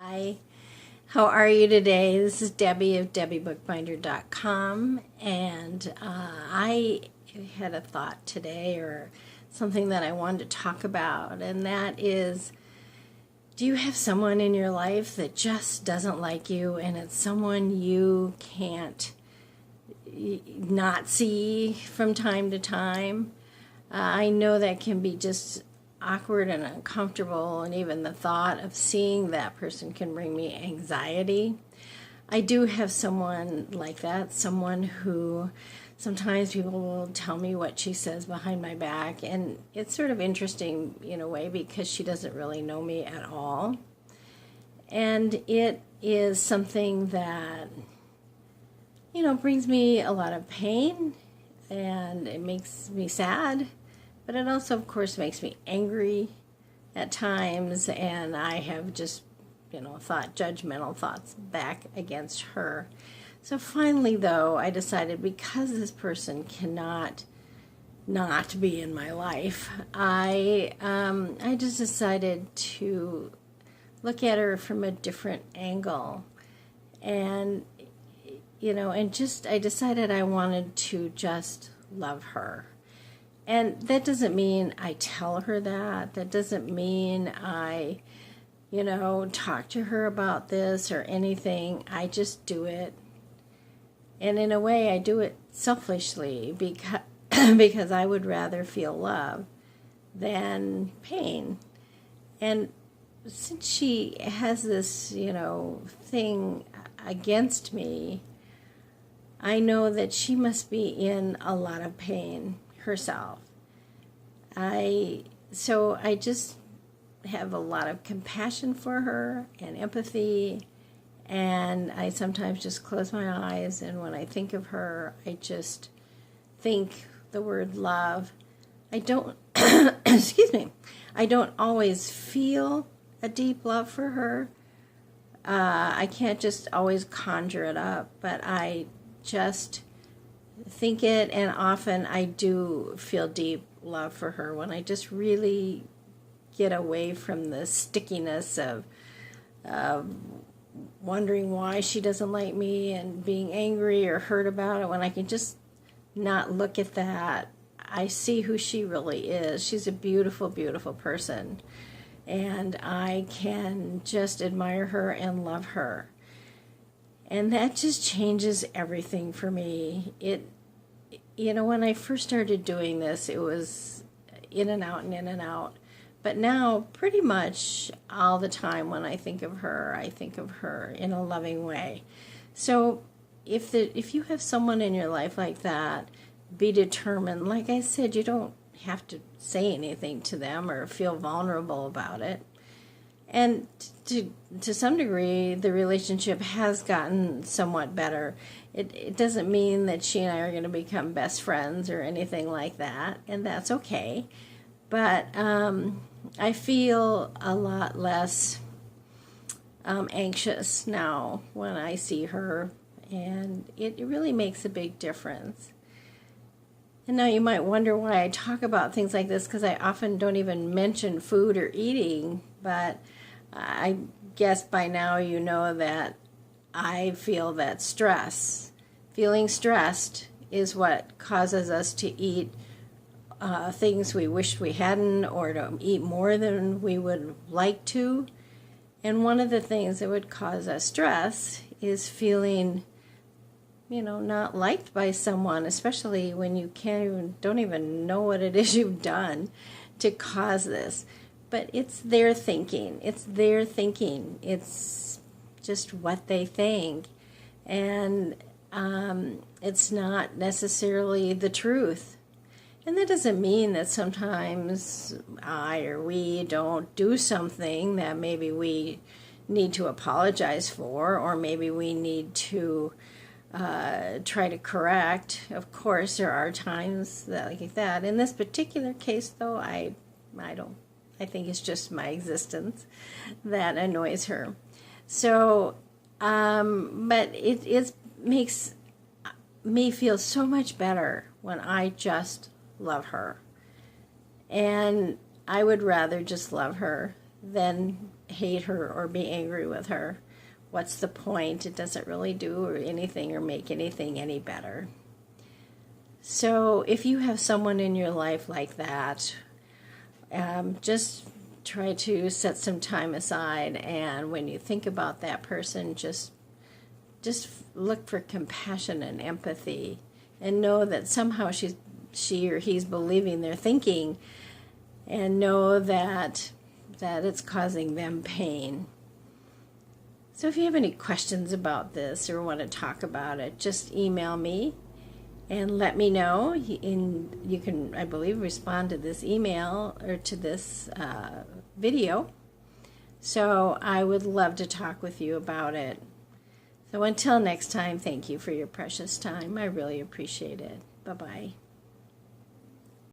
Hi, how are you today? This is Debbie of DebbieBookbinder.com, and I had a thought today, or something that I wanted to talk about, and that is, do you have someone in your life that just doesn't like you, and it's someone you can't not see from time to time? I know that can be just awkward and uncomfortable, and even the thought of seeing that person can bring me anxiety. I do have someone like that, someone who sometimes people will tell me what she says behind my back, and it's sort of interesting in a way because she doesn't really know me at all. And it is something that, brings me a lot of pain, and it makes me sad. But it also, of course, makes me angry at times, and I have just, judgmental thoughts back against her. So finally, though, I decided, because this person cannot not be in my life, I just decided to look at her from a different angle, and I decided I wanted to just love her. And that doesn't mean I tell her that. That doesn't mean I, talk to her about this or anything. I just do it. And in a way, I do it selfishly because, because I would rather feel love than pain. And since she has this, thing against me, I know that she must be in a lot of pain herself. So I just have a lot of compassion for her and empathy, and I sometimes just close my eyes, and when I think of her, I just think the word love. I don't excuse me, I don't always feel a deep love for her. I can't just always conjure it up, but I just think it, and often I do feel deep love for her when I just really get away from the stickiness of wondering why she doesn't like me and being angry or hurt about it. When I can just not look at that, I see who she really is. She's a beautiful, beautiful person, and I can just admire her and love her. And that just changes everything for me. When I first started doing this, it was in and out and in and out. But now, pretty much all the time when I think of her in a loving way. So if you have someone in your life like that, be determined. Like I said, you don't have to say anything to them or feel vulnerable about it. And to some degree, the relationship has gotten somewhat better. It doesn't mean that she and I are going to become best friends or anything like that, and that's okay. But I feel a lot less anxious now when I see her, and it really makes a big difference. And now you might wonder why I talk about things like this, because I often don't even mention food or eating, but I guess by now you know that I feel that feeling stressed is what causes us to eat things we wish we hadn't, or to eat more than we would like to. And one of the things that would cause us stress is feeling, not liked by someone, especially when you don't even know what it is you've done to cause this. But it's their thinking. It's just what they think. And it's not necessarily the truth. And that doesn't mean that sometimes I or we don't do something that maybe we need to apologize for, or maybe we need to try to correct. Of course, there are times like that. In this particular case, though, I don't. I think it's just my existence that annoys her. So, but it makes me feel so much better when I just love her. And I would rather just love her then hate her or be angry with her. What's the point? It doesn't really do anything or make anything any better. So if you have someone in your life like that, just try to set some time aside, and when you think about that person, just look for compassion and empathy, and know that somehow she or he's believing their thinking, and know that it's causing them pain. So if you have any questions about this or want to talk about it, just email me and let me know. You can, I believe, respond to this email or to this video. So I would love to talk with you about it. So until next time, thank you for your precious time. I really appreciate it. Bye-bye.